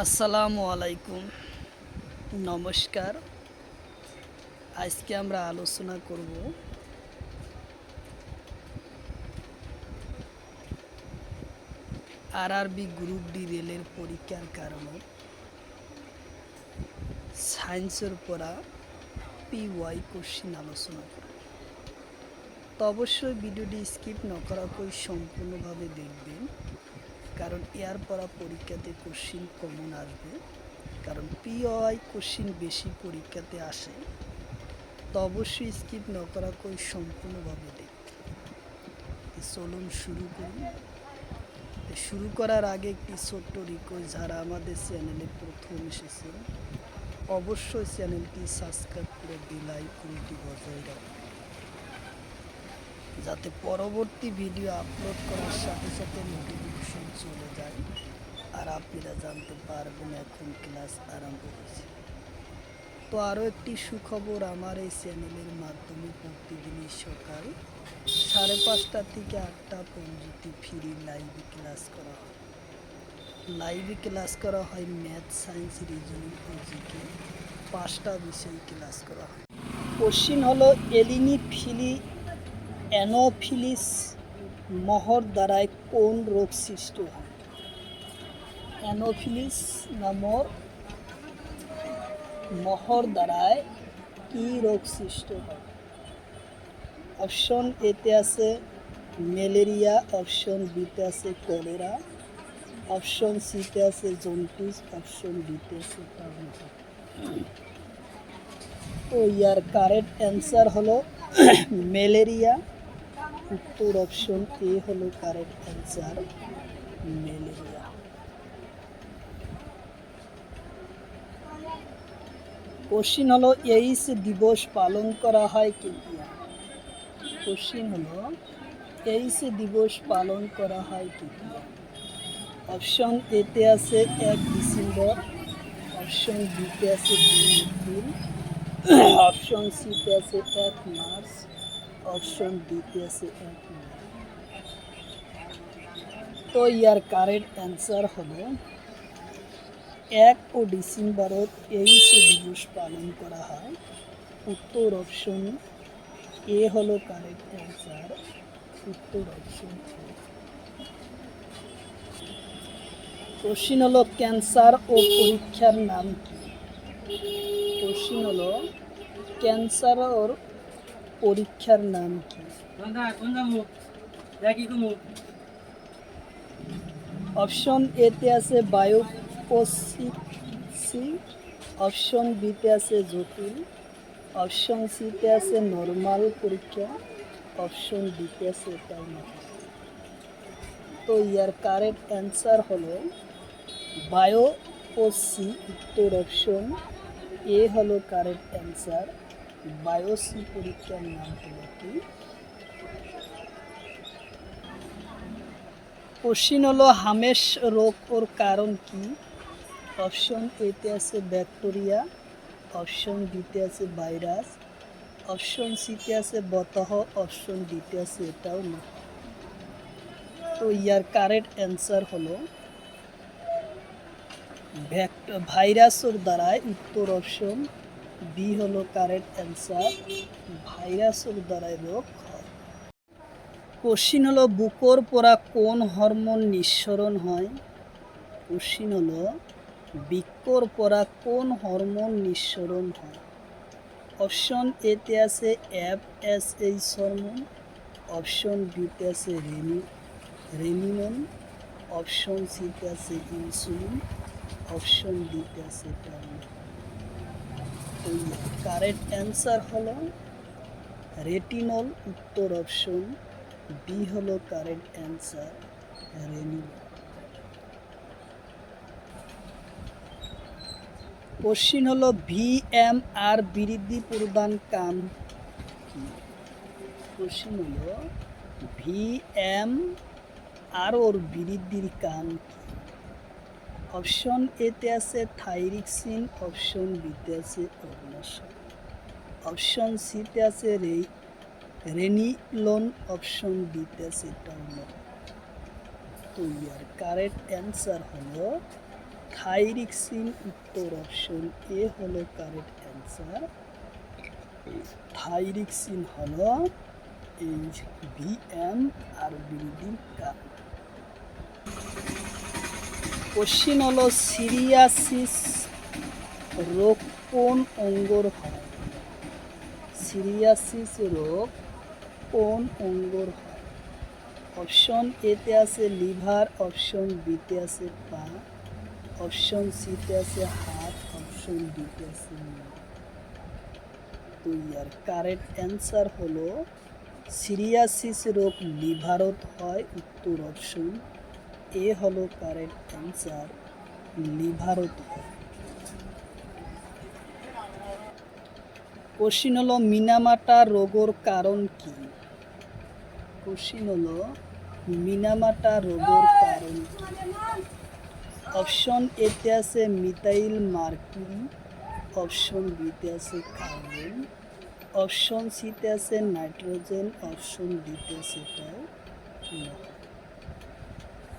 আসসালামু আলাইকুম, নমস্কার। আজকে আমরা আলোচনা করব আরআরবি গ্রুপ ডি রেলের পরীক্ষার কারণে সায়েন্সের পড়া পিওয়াই কোশ্চিন আলোচনা করব। তো অবশ্যই ভিডিওটি স্কিপ না করা করে সম্পূর্ণভাবে দেখবেন, কারণ এর পড়া পরীক্ষাতে কোশ্চিন কমন আসবে, কারণ পিওয়াই কোশ্চিন বেশি পরীক্ষাতে আসে। তো অবশ্যই স্কিপ না করা করে সম্পূর্ণভাবে দেখবেন। চলুন শুরু করি। শুরু করার আগে একটি ছোট্ট রিকোয়েস্ট, যারা আমাদের চ্যানেলে প্রথম এসেছেন অবশ্যই চ্যানেলটি সাবস্ক্রাইব করে বেল আইকনটি বজায় রাখুন, যাতে পরবর্তী ভিডিও আপলোড করার সাথে সাথে নোটিফিকেশন চলে যায় আর আপনারা জানতে পারবেন এখন ক্লাস আরম্ভ হয়েছে। তো আরও একটি সুখবর, আমার এই চ্যানেলের মাধ্যমে প্রতিদিনই সকাল 5:30 থেকে 8টা পর্যন্ত ফ্রি লাইভ ক্লাস করা হয়। লাইভে ক্লাস করা হয় ম্যাথ, সায়েন্স, রিজনিং ও জিকে 5টা বিষয় ক্লাস করা হয়। কোশ্চিন হলো অ্যানোফিলিস মহর দ্বারায় কোন রোগ সৃষ্টি হয়? অ্যানোফিলিস নামক মহর দ্বারায় কি রোগ সৃষ্টি হয়? অপশন এতে আছে ম্যালেরিয়া, অপশন বিতে আছে কলেরা, অপশন সিতে আছে জন্ডিস, অপশন ডিতে আছে টাইফয়েড। তো ইয়ার কারেক্ট অ্যান্সার হলো ম্যালেরিয়া। উত্তর অপশন এ হলো কারেক্ট অ্যান্সার, ম্যালেরিয়া। কোশ্চিন হলো এইডস দিবস পালন করা হয় কি দিয়া? কোশ্চিন হলো এইডস দিবস পালন করা হয় কি দিয়া? অপশন এতে আছে 1 ডিসেম্বর, অপশন বিতে আছে 2 এপ্রিল, অপশন সিতে আছে 1 মার্চ, অপশন ডিতে আছে 1 মে। তো ইয়ার কারেক্ট অ্যান্সার হলো 1 ডিসেম্বরত এইডস দিবস পালন করা হয়। উত্তর অপশন এ হলো কারেক্ট অ্যান্সার, উত্তর অপশন এ। কোশ্চিন হলো ক্যান্সার ও পরীক্ষার নাম কি? কোশ্চিন হলো ক্যান্সার ওর পরীক্ষার নাম কি? অপশন এতে আছে বায়োপসি, অপশন বিতে আছে জটিল, অপশন সিতে আছে নর্মাল পরীক্ষা, অপশন ডিতে আছে এটাই না। তো ইয়ার কারেক্ট অ্যান্সার হলো বায়োপসি। উত্তর অপশন এ হলো কারেক্ট অ্যান্সার, বায়োপসি পরীক্ষার নাম হলো কি? কোশ্চিন হলো হামেশ রোগ ওর কারণ কি? অপশন এতে আছে ব্যাকটেরিয়া, অপশন বিতে আছে ভাইরাস, অপশন সিতে আছে বতহ, অপশন ডিতে আছে এটাও না। তো ইয়ার কারেক্ট অ্যান্সার হলো ভাইরাসের দ্বারায়। উত্তর অপশন বি হলো কারেক্ট অ্যান্সার, ভাইরাসের দ্বারাই রোগ হয়। কোশ্চিন হলো বুকর পরা কোন হরমোন নিঃসরণ হয়? কোশ্চিন হলো বৃক্কর পরা কোন হরমোন নিঃসরণ হয়? অপশন এতে আছে FSH হরমোন, অপশন বিতে আছে রেনিনন, অপশন সিতে আছে ইনসুলিন, অপশন ডিতে আছে টার্মেরিক। কারেক্ট অ্যান্সার হলো রেটিনল। উত্তর অপশন বি হলো কারেক্ট অ্যান্সার, রেনিনল। কোশ্চিন হলো VMR বৃদ্ধি প্রদান কাম কি? কোশ্চিন হলো VMR ওর বৃদ্ধির কাম কি? অপশন এতে আছে থাইরিক্সিন, অপশন বিতে আছে অগ্নাশয়, অপশন সিতে আছে রেনিলন, অপশন ডিতে আছে টার্মেরিক। তো ইয়ার কারেক্ট অ্যান্সার হলো থাইরিক্সিন উত্তর অপশন এ হলো কারেক্ট অ্যান্সার। থাইরিক্সিন হলো HBM আর ব্রিডিং কারণ। কোশ্চিন হলো সিরিয়াসিস রোগ কোন অঙ্গর হয়? সিরিয়াসিস রোগ কোন অঙ্গর হয়? অপশন এতে আছে লিভার, অপশন বিতে আছে পা, অপশন সিতে আছে হাত, অপশন ডিতে আছে মুখ। তো ইয়ার কারেক্ট অ্যান্সার হলো সিরিয়াসিস রোগ লিভারত হয়, উত্তর অপশন এ হলো কারেক্ট অ্যান্সার, লিভারত হয়। কোশ্চিন হলো মিনামাটা রোগের কারণ কি? কোশ্চিন হলো মিনামাটা রোগের কারণ কি? অপশন এতে আছে মিথাইল মার্কুরি, অপশন বিতে আছে কার্বন, অপশন সিতে আছে নাইট্রোজেন, অপশন ডিতে আছে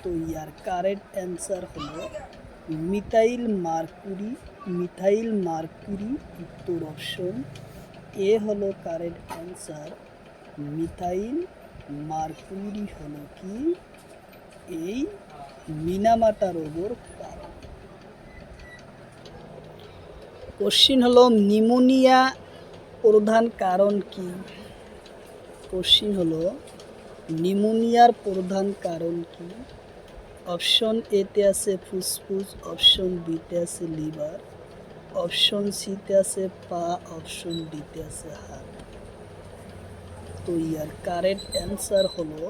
তো ইয়ার কারেক্ট অ্যান্সার হলো মিথাইল মার্কুরি। মিথাইল মার্কুরি উত্তর অপশন এ হলো কারেক্ট অ্যান্সার। মিথাইল মার্কুরি হলো কি এই মিনামাটা রোগের কারণ। কোশ্চিন হলো নিউমোনিয়া প্রধান কারণ কি? কোশ্চিন হলো নিউমোনিয়ার প্রধান কারণ কি? অপশন এতে আছে ফুসফুস, অপশন বিতে আছে লিভার, অপশন সিতে আছে পা, অপশন ডিতে আছে হাত। তো ইয়ার কারেক্ট অ্যান্সার হলো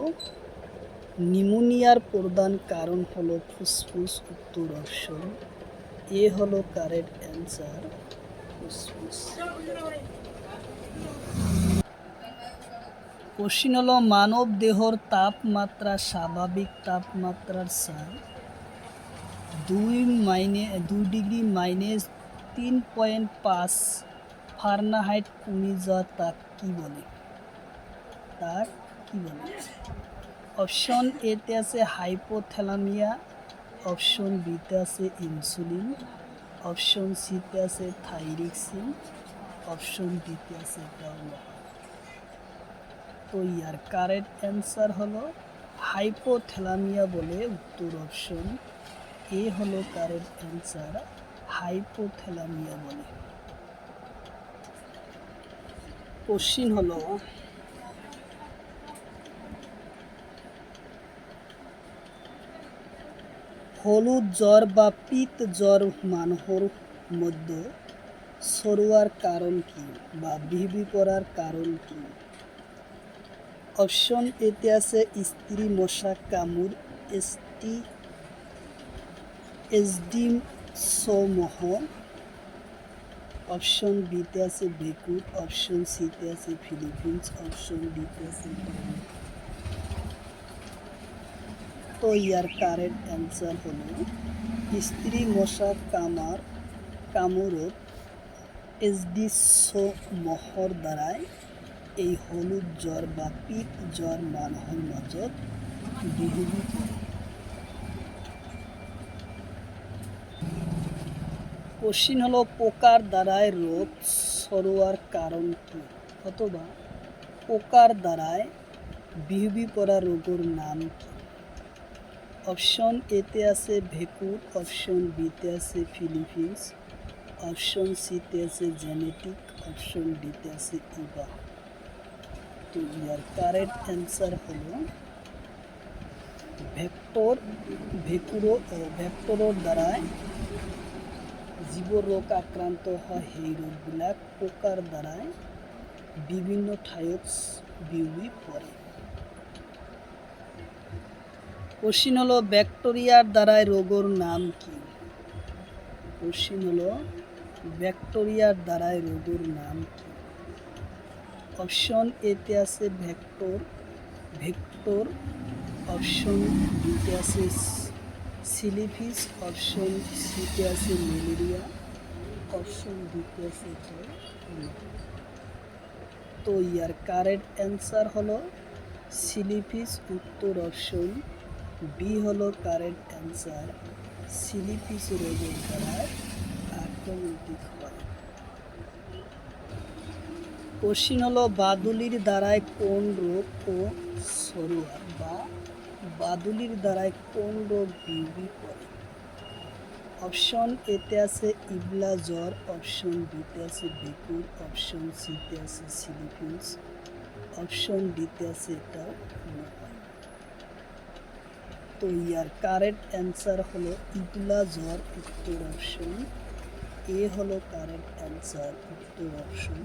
নিউমোনিয়ার প্রধান কারণ হলো ফুসফুস, উত্তর অপশন এ হলো কারেক্ট অ্যান্সার, ফুসফুস। কোশ্চিন হলো মানব দেহর তাপমাত্রা স্বাভাবিক তাপমাত্রার চেয়ে 2°-3.5 ফারেনহাইট কমে যাওয়া তাক কি বলে? তাক কি বলে? অপশন এতে আছে হাইপোথ্যালামিয়া, অপশন বিতে আছে ইনসুলিন, অপশন সিতে আছে থাইরিক্সিন, অপশন ডিতে আছে ডাউলা। তো ইয়ার কারেক্ট অ্যান্সার হলো হাইপোথ্যালামিয়া বলে, উত্তর অপশন এ হলো কারেক্ট অ্যান্সার, হাইপোথ্যালামিয়া বলে। কোশ্চিন হলো হলুদ জ্বর বা পিত জ্বর মানুষের মধ্যে ছড়োয়ার কারণ কি বা বিবি পড়ার কারণ কি? অপশন এতে আছে স্ত্রী মশা কামড়, এসডিমোহ, অপশন বিতে আছে বেকুর, অপশন সিতে আছে ফিলিপিন্স, অপশন ডিতে আছে। তো ইয়ার কারেক্ট অ্যান্সার হলো স্ত্রী মশা কামড়ত এসডিমোহর দ্বারাই এই হলুদ জ্বর বা পিত জ্বর মানুহৰ মাজত বিয়পি পৰে। কোশ্চিন হলো পোকার দ্বারায় রোগ ছড়োয়ার কারণ কি? অথবা পোকার দ্বারায় বিয়পি পড়া রোগের নাম কি? অপশন এতে আছে ভেকুর, অপশন বিতে আছে ফিলিপিন্স, অপশন সিতে আছে জেনেটিক, অপশন ডিতে আছে ইবা। তো ইয়ার কারেক্ট অ্যান্সার হলো ভেক্টরের দ্বারায় জীব রোগ আক্রান্ত হয়। সেই রোগবিলাক পোকার দ্বারায় বিভিন্ন ঠাইত বিয়পি পড়ে। কোশ্চিন হলো ব্যাকটেরিয়ার দ্বারায় রোগের নাম কি? কোশ্চিন হলো ব্যাকটেরিয়ার দ্বারায় রোগের নাম কি? অপশন এতে আছে ভেক্টর, অপশন বিতে আছে সিলিফিস, অপশন সিতে আছে ম্যালেরিয়া, অপশন ডিতে আছে। তো ইয়ার কারেক্ট অ্যান্সার হলো সিলিফিস, উত্তর অপশন বি হলো কারেক্ট অ্যান্সার, সিলিপিস রোগের দ্বারা আক্রান্ত হয়। কোশ্চিন হলো বাদুলির দ্বারায় কোন রোগ ও সরোয়ার বা বাদুলির দ্বারায় কোন রোগ বিউবি করে? অপশন এতে আছে ইবলা জ্বর, অপশন বিতে আছে বেকুর, অপশন সিতে আছে সিলিপিস, অপশন ডিতে আছে এটা নয়। তো ইয়ার কারেক্ট অ্যান্সার হলো ইবলা জ্বর, উত্তর অপশন এ হলো কারেক্ট অ্যান্সার, উত্তর অপশন